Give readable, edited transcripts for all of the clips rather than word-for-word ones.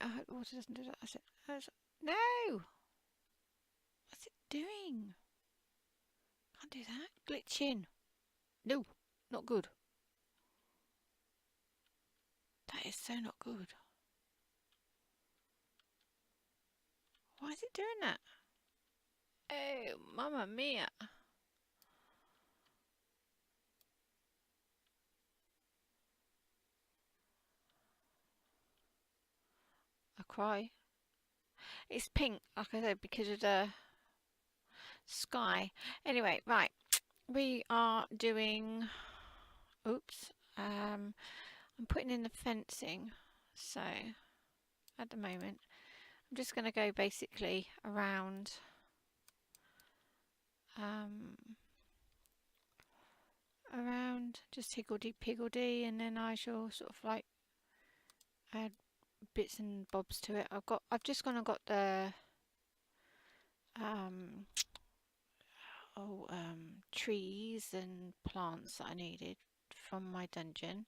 I hope the water doesn't do that. No! What's it doing? Can't do that. Glitching. No, not good. That is so not good. Why is it doing that? Oh, mamma mia. I cry. It's pink, like I said, because of the sky. Anyway, right. We are doing... Oops. I'm putting in the fencing. So, at the moment, I'm just going to go basically around... around just higgledy-piggledy, and then I shall sort of like add bits and bobs to it. I've just gone and got the trees and plants that I needed from my dungeon.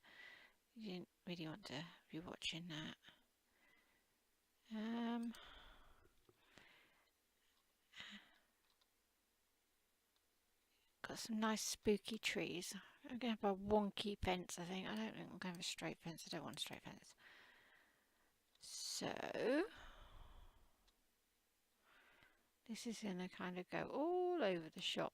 You didn't really want to be watching that. Got some nice spooky trees. I'm going to have a wonky fence, I think. I don't think I'm going to have a straight fence. I don't want a straight fence. So this is going to kind of go all over the shop.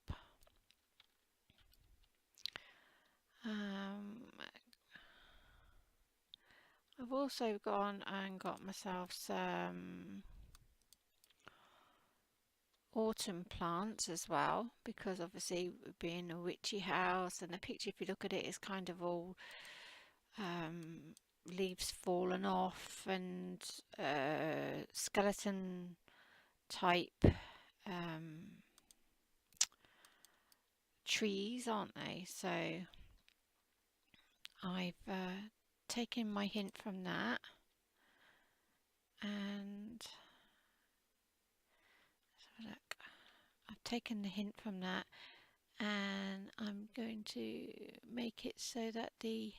I've also gone and got myself some autumn plants as well, because obviously being a witchy house, and the picture, if you look at it, is kind of all leaves fallen off and skeleton type trees, aren't they? So I've taken my hint from that, and let's have a look. I've taken the hint from that, and I'm going to make it so that the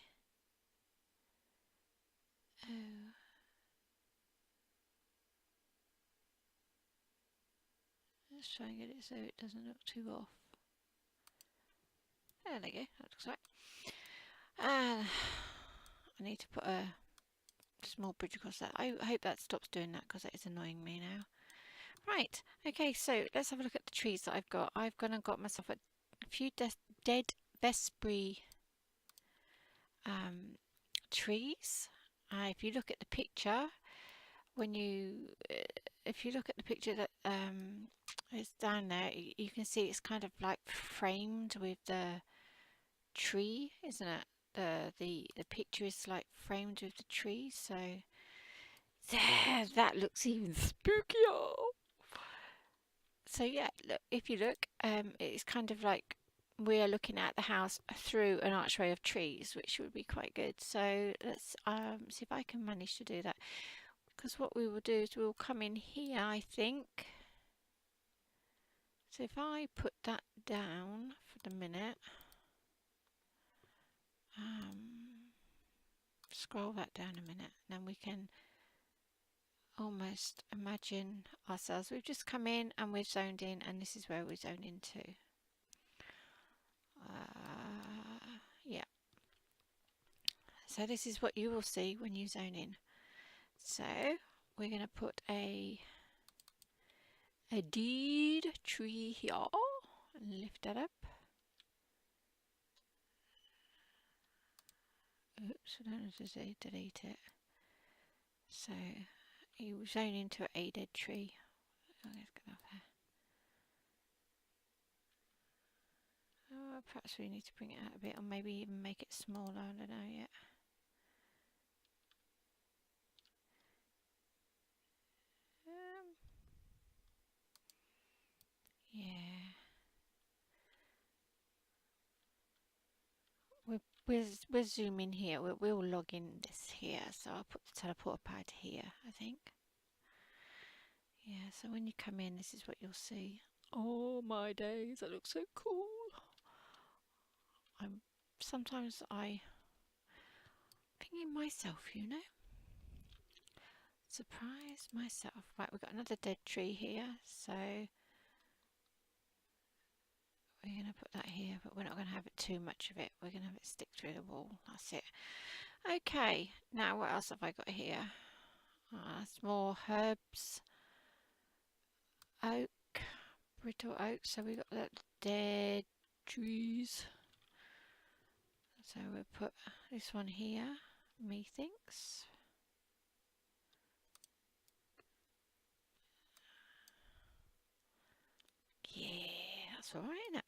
let's try and get it so it doesn't look too off. There we go, that looks right. I need to put a small bridge across that. I hope that stops doing that, because it is annoying me now. Right, okay, so let's have a look at the trees that I've got. I've gone and got myself a few dead vespri trees. If you look at the picture, if you look at the picture that is down there, you can see it's kind of like framed with the tree, isn't it? The picture is like framed with the tree, so there, that looks even spookier. So yeah, look, if you look, it's kind of like we're looking at the house through an archway of trees, which would be quite good. So let's see if I can manage to do that, because what we will do is we'll come in here, I think. So if I put that down for the minute, scroll that down a minute, and then we can almost imagine ourselves. We've just come in and we've zoned in, and this is where we zone into. Yeah. So this is what you will see when you zone in. So we're going to put a deed tree here and lift that up. Oops, I don't know to say delete it. So you zone into a dead tree. Oh, let's get up there. Oh, perhaps we need to bring it out a bit, or maybe even make it smaller. I don't know yet. Yeah. We're zooming here. We'll log in this here. So I'll put the teleport pad here, I think. Yeah, so when you come in, this is what you'll see. Oh my days, that looks so cool. Sometimes I thinking myself, you know. Surprise myself. Right, we've got another dead tree here, so we're going to put that here, but we're not going to have it too much of it. We're going to have it stick through the wall. That's it. Okay, now what else have I got here? It's more herbs. Oak, brittle oak. So we've got that dead trees. So we'll put this one here, methinks. Yeah, that's all right, isn't it?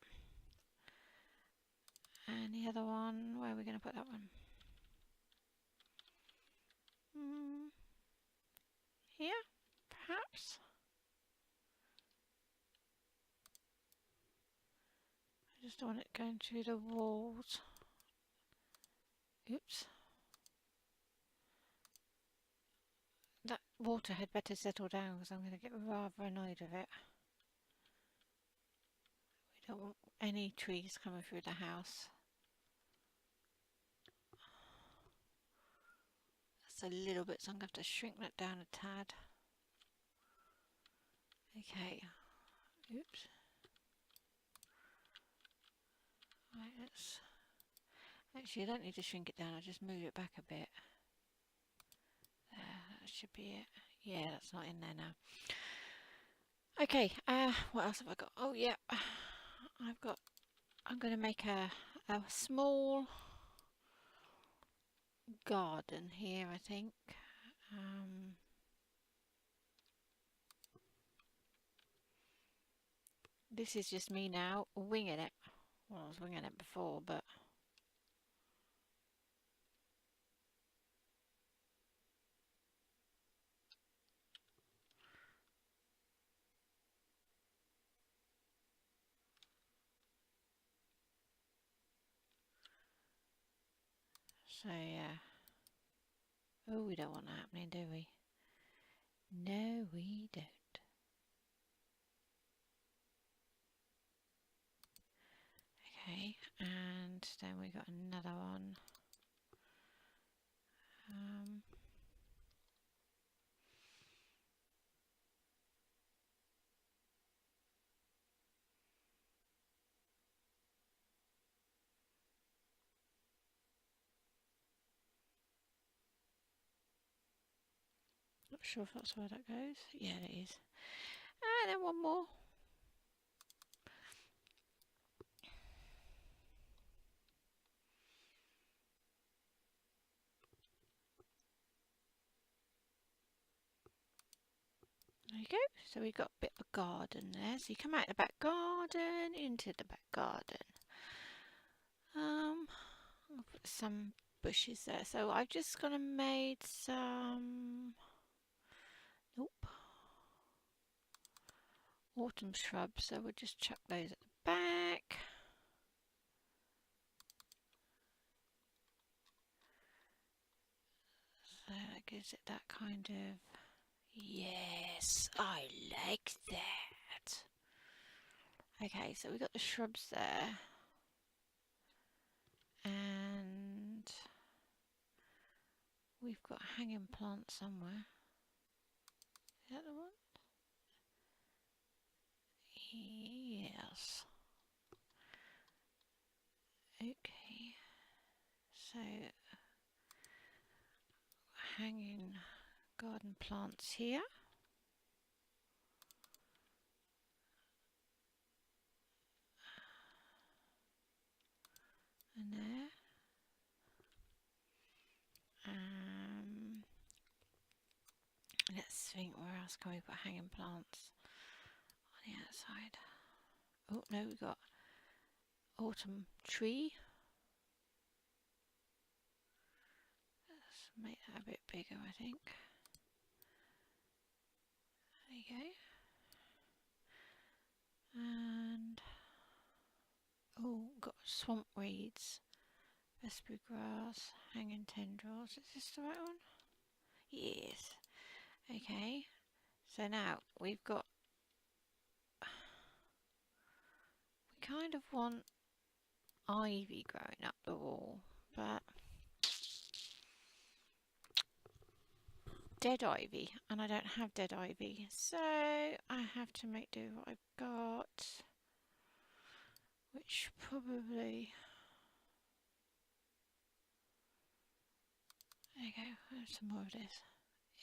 And the other one, where are we going to put that one? Here, perhaps? I just don't want it going through the walls. Oops. That water had better settle down because I'm going to get rather annoyed with it. We don't want any trees coming through the house. That's a little bit, so I'm going to have to shrink that down a tad. Okay. Oops. Right, let's... Actually, I don't need to shrink it down, I'll just move it back a bit. There, that should be it. Yeah, that's not in there now. Okay, what else have I got? Oh yeah, I'm going to make a small garden here, I think. This is just me now winging it. Well, I was winging it before, but so yeah. Oh, we don't want that happening, do we? No, we don't. Okay, and then we got another one. Not sure if that's where that goes. Yeah, it is. And then one more. There you go. So we've got a bit of a garden there. So you come out the back garden, into the back garden. I'll put some bushes there. So I've just gone and made some... Nope. Autumn shrubs. So we'll just chuck those at the back. So that gives it that kind of... Yes, I like that. Okay, so we've got the shrubs there. And we've got a hanging plant somewhere. Is that the one? Yes. Okay. So hanging garden plants here. And there. Let's think, where else can we put hanging plants on the outside? Oh no, we've got autumn tree. Let's make that a bit bigger, I think. There you go. And oh, got swamp weeds, raspberry grass, hanging tendrils. Is this the right one? Yes. Okay. So now we've got... We kind of want ivy growing up the wall, but dead ivy, and I don't have dead ivy, so I have to make do what I've got, which probably, there you go, have some more of this,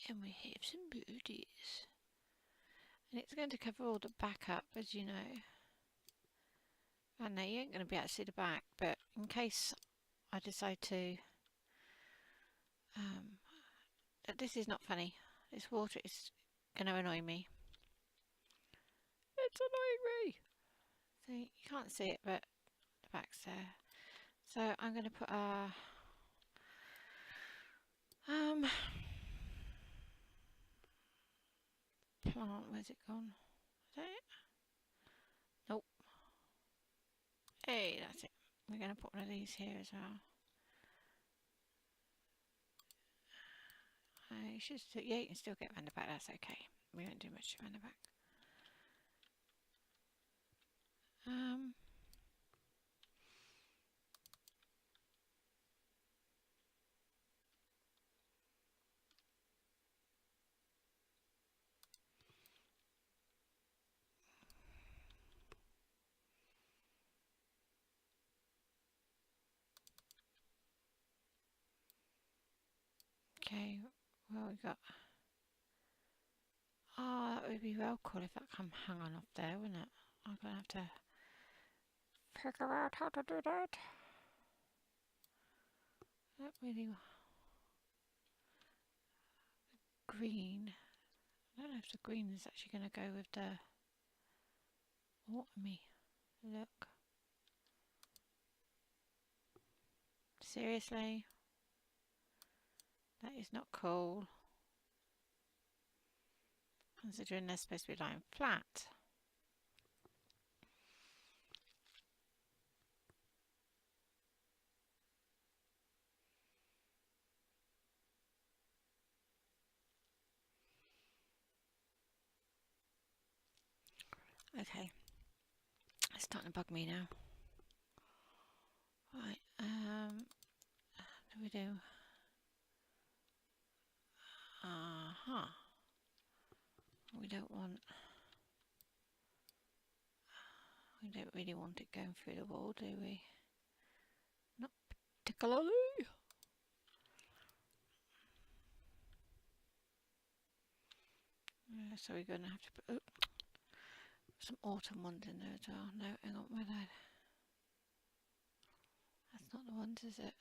and we have some beauties, and it's going to cover all the back up, as you know. I know you ain't going to be able to see the back, but in case I decide to, this is not funny, this water is going to annoy me. It's annoying me! See, you can't see it, but the back's there. So I'm going to put a plant, where's it gone? Is that it? Nope. Hey, that's it. We're going to put one of these here as well. You should still, yeah, you can still get round the back, that's okay. We won't do much around the back. Okay, well we got, oh, that would be well cool if that come hung on off there, wouldn't it? I'm going to have to figure out how to do that. That really, green, I don't know if the green is actually going to go with the autumny look. Seriously? That is not cool. Considering they're supposed to be lying flat. Okay. It's starting to bug me now. Right, what do we do? We don't really want it going through the wall, do we? Not particularly. So we're going to have to put some autumn ones in there as well. No, hang on, where that? That's not the ones, is it?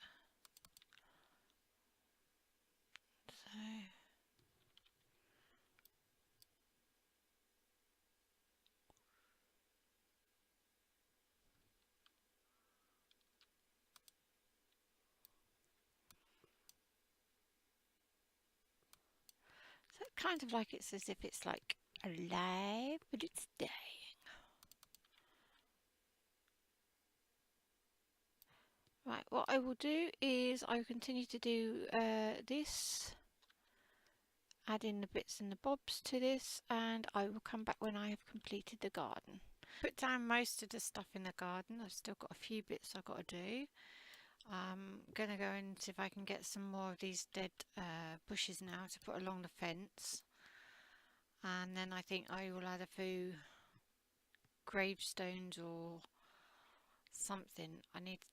So kind of like it's as if it's like alive, but it's dying. Right, what I will do is I will continue to do this, add in the bits and the bobs to this, and I will come back when I have completed the garden. Put down most of the stuff in the garden. I've still got a few bits I've got to do. I'm going to go and see if I can get some more of these dead bushes now to put along the fence. And then I think I will add a few gravestones or something.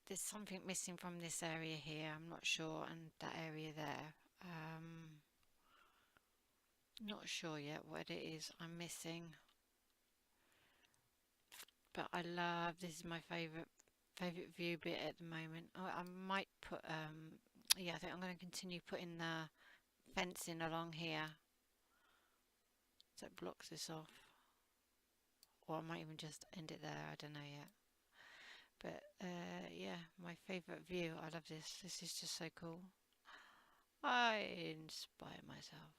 There's something missing from this area here, I'm not sure, and that area there. Not sure yet what it is I'm missing. But I love, this is my favourite view bit at the moment. I might put, yeah, I think I'm going to continue putting the fencing along here so it blocks this off. Or I might even just end it there, I don't know yet. But yeah, my favourite view, I love this. This is just so cool. I inspire myself.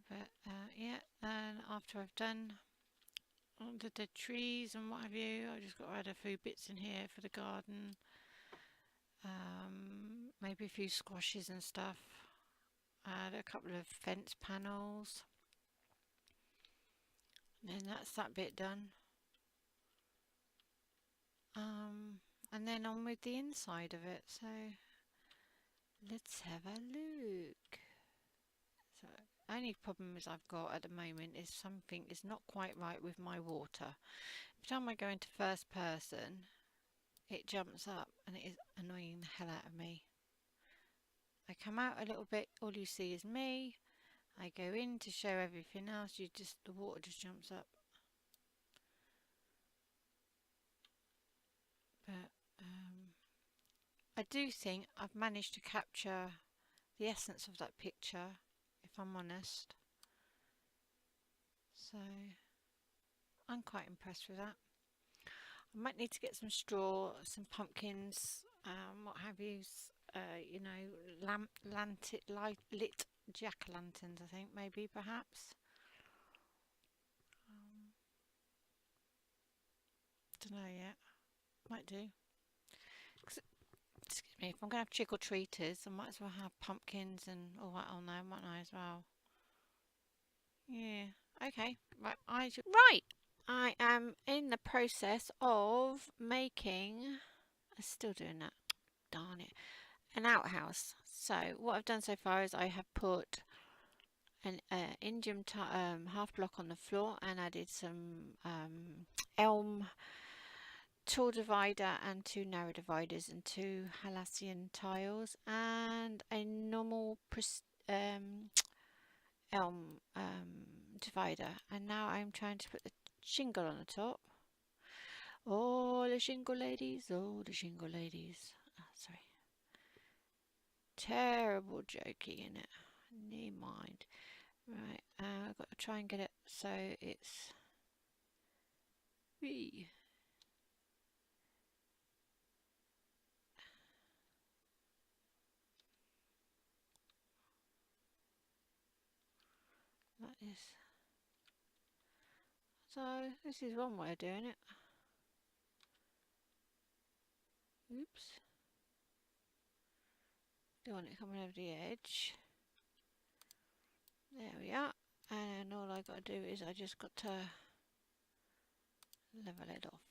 But yeah, and after I've done all the dead trees and what have you, I just got to add a few bits in here for the garden. Maybe a few squashes and stuff. Add a couple of fence panels. And then that's that bit done. And then on with the inside of it. So let's have a look. So, only problem is I've got at the moment is something is not quite right with my water. Every time I go into first person, it jumps up and it is annoying the hell out of me. I come out a little bit, all you see is me. I go in to show everything else, the water just jumps up. But I do think I've managed to capture the essence of that picture, if I'm honest. So I'm quite impressed with that. I might need to get some straw, some pumpkins, what have you, you know, lit jack-o'-lanterns, I think, maybe, perhaps. Don't know yet. Might do. Excuse me, if I'm going to have trick-or-treaters, I might as well have pumpkins and all that on there, mightn't I, as well? Yeah, okay. Right, I am in the process of making... I'm still doing that. Darn it. An outhouse. So what I've done so far is I have put an Ingame half block on the floor and added some elm tall divider and 2 narrow dividers and 2 Halcyon tiles and a normal elm divider. And now I'm trying to put the shingle on the top. Oh, the shingle ladies. Oh, the shingle ladies. Oh, sorry. Terrible jokey in it. Never mind. Right, I've got to try and get it so it's wee. Like this. So this is one way of doing it. Oops. Don't want it coming over the edge. There we are. And all I got to do is I just got to level it off.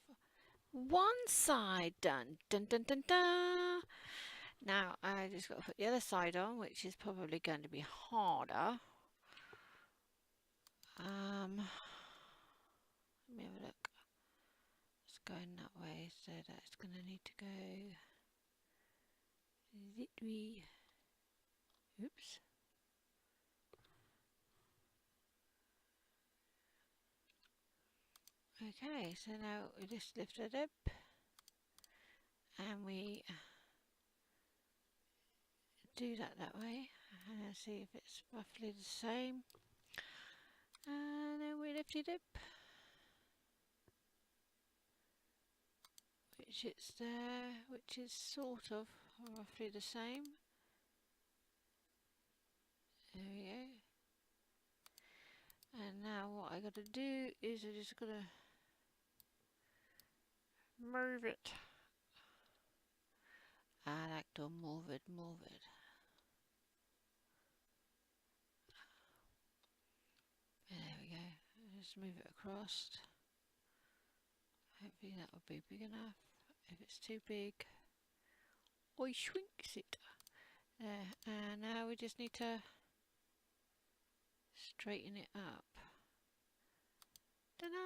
One side done. Dun dun dun dun. Now I just got to put the other side on, which is probably going to be harder. Let me have a look. It's going that way, so that's going to need to go that way. Oops. Okay, so now we just lift it up and we do that way and see if it's roughly the same, and then we lift it up, which it's there, which is sort of roughly the same. There we go. And now what I got to do is I just got to move it. I like to move it. There we go. Just move it across. Hopefully that will be big enough. If it's too big, I shrinks it. There. And now we just need to straighten it up. Ta-da!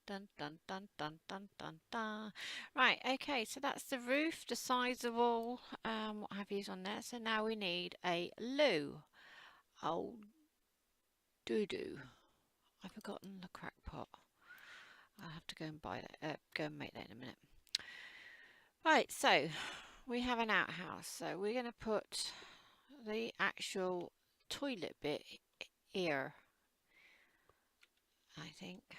Dun dun dun dun dun dun dun. Right, okay, so that's the roof, the sides of all what have yous on there. So now we need a loo. Oh doo-doo. I've forgotten the crack pot. I'll have to go and buy that, go and make that in a minute. Right, so we have an outhouse. So we're going to put the actual toilet bit here, I think.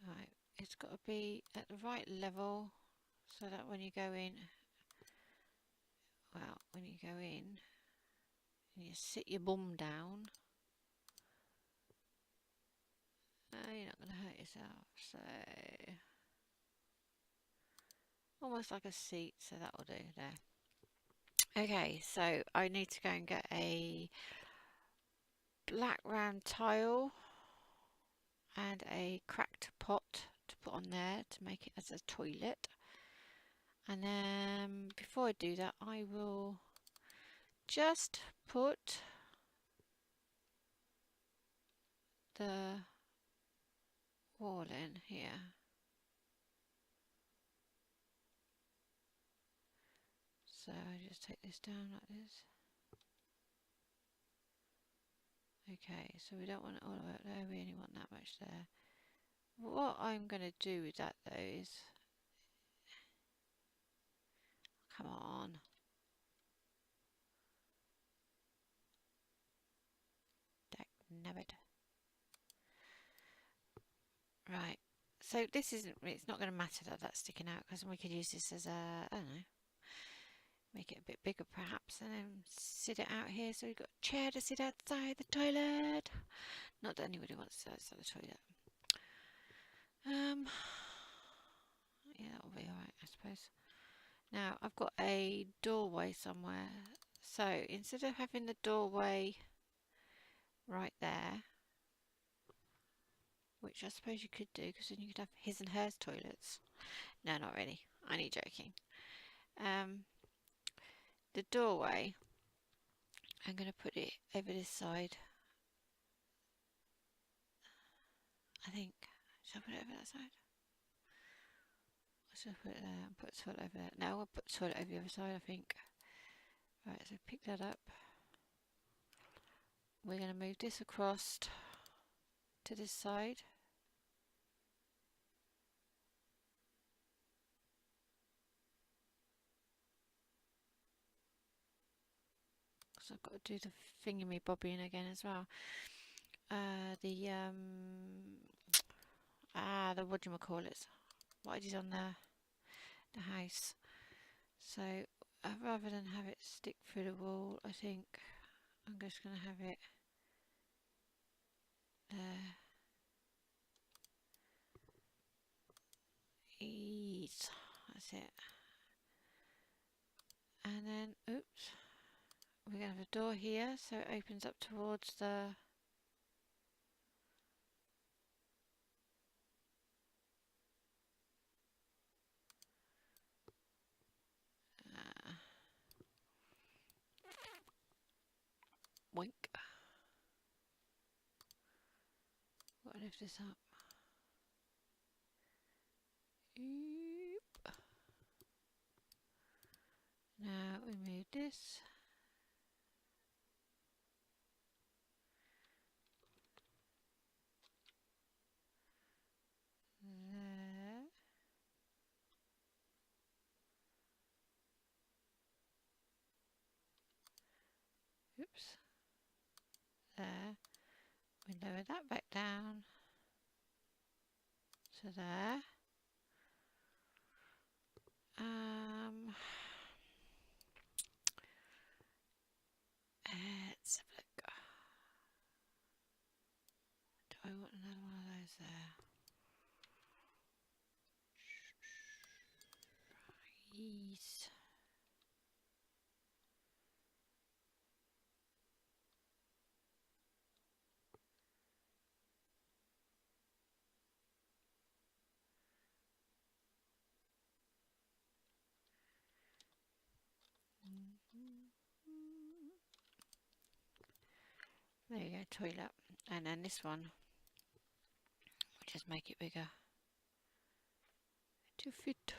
Right, it's got to be at the right level so that when you go in, well, when you go in and you sit your bum down, you're not going to hurt yourself. So almost like a seat, so that will do there. Okay, so I need to go and get a black round tile and a cracked pot to put on there to make it as a toilet. And then before I do that, I will just put the wall in here. So I just take this down like this. Okay, so we don't want it all the way up there, we only want that much there. What I'm going to do with that though is, come on. Dagnabbit. Right, so this isn't, it's not going to matter that that's sticking out, because we could use this as a, I don't know, make it a bit bigger perhaps, and then sit it out here so we've got a chair to sit outside the toilet. Not that anybody wants to sit outside the toilet. Yeah, that'll be alright, I suppose. Now I've got a doorway somewhere, so instead of having the doorway right there, which I suppose you could do, because then you could have his and hers toilets. No, not really, only joking. The doorway, I'm going to put it over this side, I think. Should I put it over that side? Should I put it there and put the toilet over there? No, I'll put the toilet over the other side, I think. Right, so pick that up. We're going to move this across to this side. Because I've got to do the thingy-bobbing again as well. The whatchamacallits. What it is on the house. So rather than have it stick through the wall, I think I'm just going to have it there. Ease. That's it. And then, oops, we're going to have a door here, so it opens up towards the wink. Gotta lift this up. Oop. Now we move this. There. Oops. There. We lower that back down to there. Let's have a look. Do I want another one of those there? Yes. There you go, toilet. And then this one, we'll just make it bigger to fit.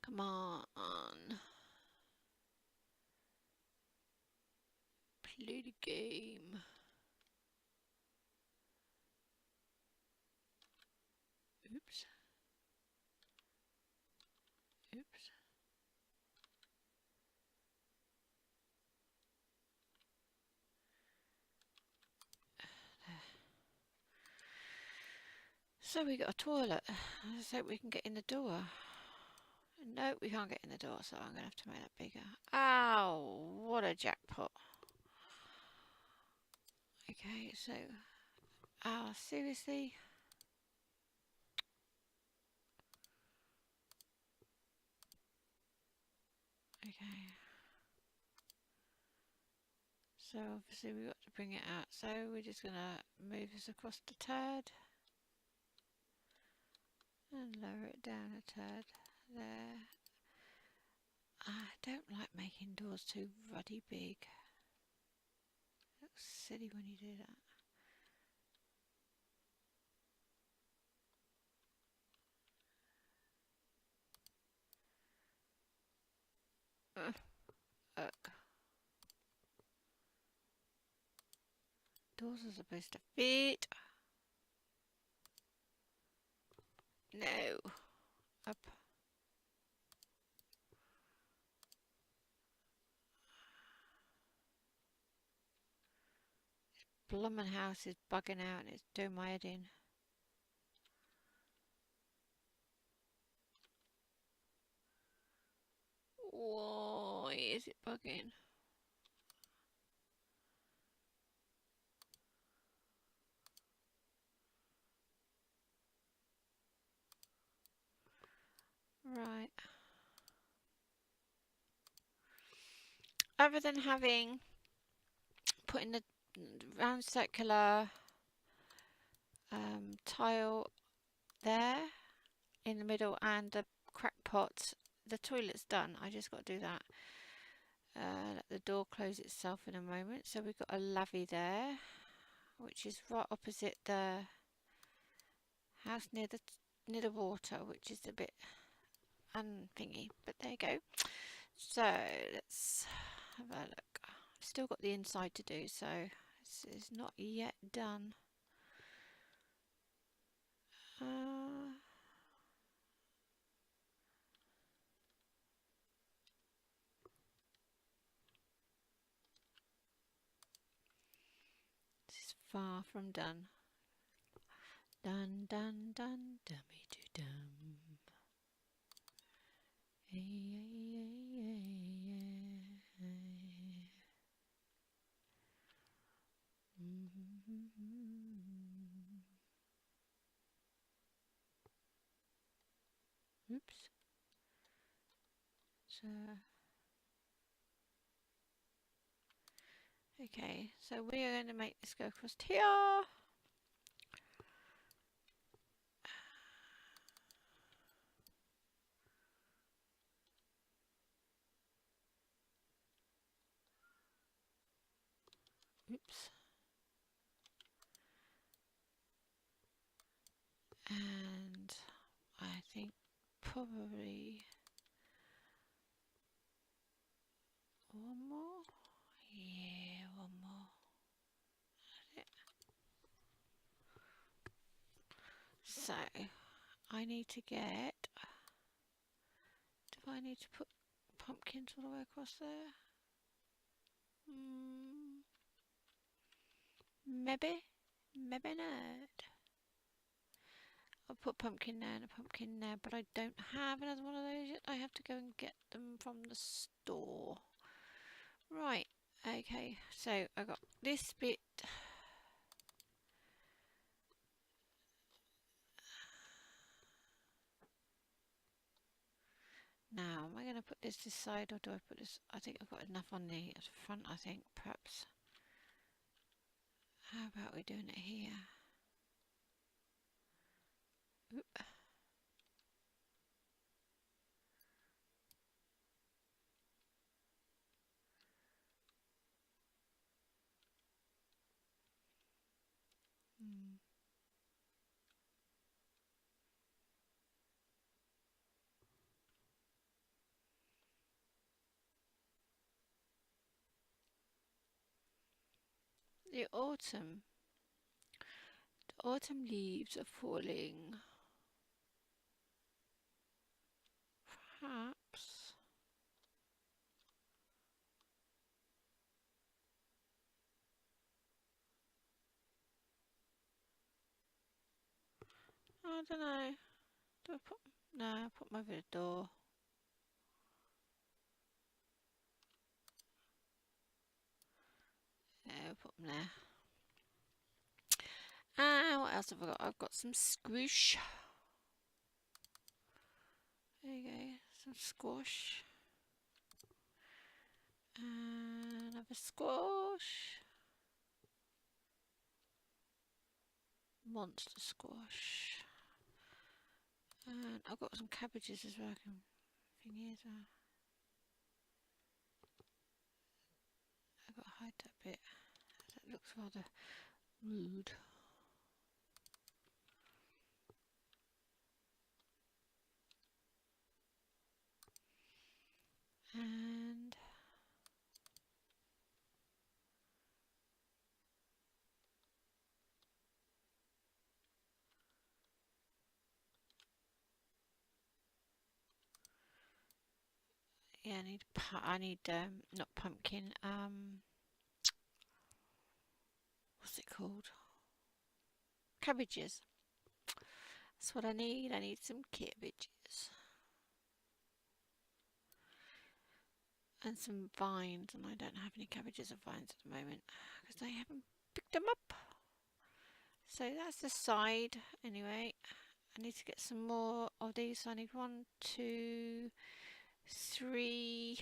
Come on. Play the game. Oops. Oops. So we got a toilet. Let's hope we can get in the door. No, we can't get in the door, so I'm going to have to make that bigger. Ow! What a jackpot. Okay, so... Oh, seriously? Okay. So obviously we've got to bring it out. So we're just going to move this across the tad. And lower it down a tad. There. I don't like making doors too ruddy big. Looks silly when you do that. Ugh. Doors are supposed to fit. No. Up. Blummin' house is bugging out and it's doing my head in. Why is it bugging? Right. Other than having putting the round circular tile there in the middle and the crack pot, the toilet's done. I just got to do that. Let the door close itself in a moment. So we've got a lavy there, which is right opposite the house near the water, which is a bit unthingy, but there you go. So let's have a look. I've still got the inside to do, so this is not yet done. This is far from done. Dun dun dun, dummy to dum. Oops. So okay, so we are going to make this go across here. Oops. And I think probably one more. Yeah, one more. So I need to get. Do I need to put pumpkins all the way across there? Maybe not. I'll put pumpkin there and a pumpkin there, but I don't have another one of those yet. I have to go and get them from the store. Right, okay, so I got this bit. Now, am I going to put this side or do I put this? I think I've got enough on the front, I think, perhaps. How about we doing it here? Oop. The autumn. The autumn leaves are falling. Perhaps. I don't know. Do I put? No, I put them over the door. Yeah, put them there. And what else have I got? I've got some squish. There you go, some squash. And another squash. Monster squash. And I've got some cabbages as well. Thing is, I've got to hide that bit. That looks rather rude. And yeah, I need not pumpkin, what's it called? Cabbages. That's what I need. I need some cabbages. And some vines, and I don't have any cabbages or vines at the moment because I haven't picked them up. So that's the side anyway. I need to get some more of these. So I need 1, 2, 3,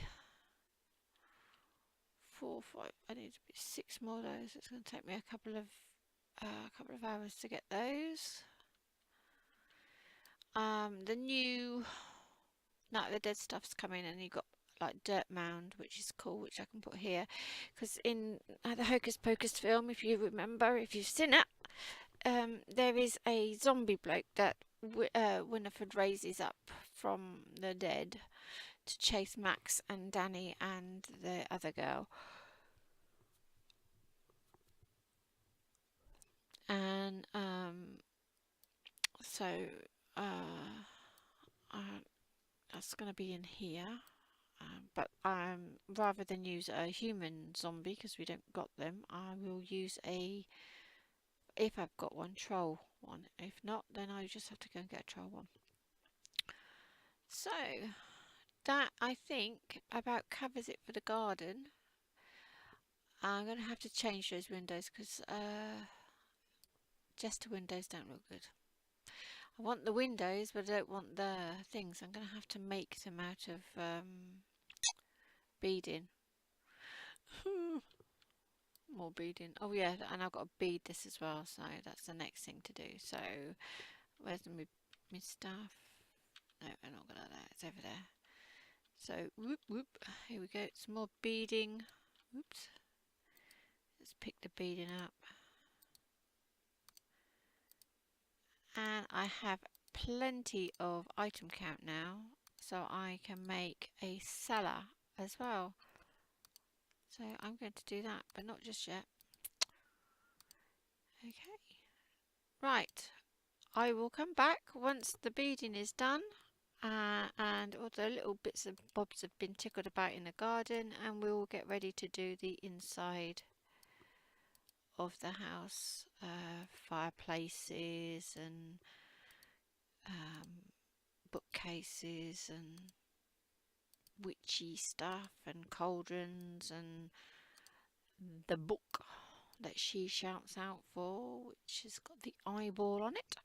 4, 5. I need 6 more of those. It's going to take me a couple of hours to get those. The new Night of the Dead stuff's coming, and you got like dirt mound, which is cool, which I can put here, because in the Hocus Pocus film, if you remember, if you've seen it, there is a zombie bloke that Winifred raises up from the dead to chase Max and Danny and the other girl. And so that's going to be in here. But rather than use a human zombie, because we don't got them, I will use a, if I've got one, troll one. If not, then I just have to go and get a troll one. So that, I think, about covers it for the garden. I'm going to have to change those windows because just the windows don't look good. I want the windows, but I don't want the things. I'm going to have to make them out of beading. More beading. Oh yeah, and I've got to bead this as well, so that's the next thing to do. So where's my stuff? No, I'm not gonna do that. It's over there. So whoop whoop. Here we go. Some more beading. Oops. Let's pick the beading up. And I have plenty of item count now, so I can make a cellar as well. So I'm going to do that, but not just yet. Okay. Right. I will come back once the beading is done. And all the little bits and bobs have been tickled about in the garden, and we'll get ready to do the inside of the house, fireplaces and bookcases and witchy stuff and cauldrons and the book that she shouts out for, which has got the eyeball on it.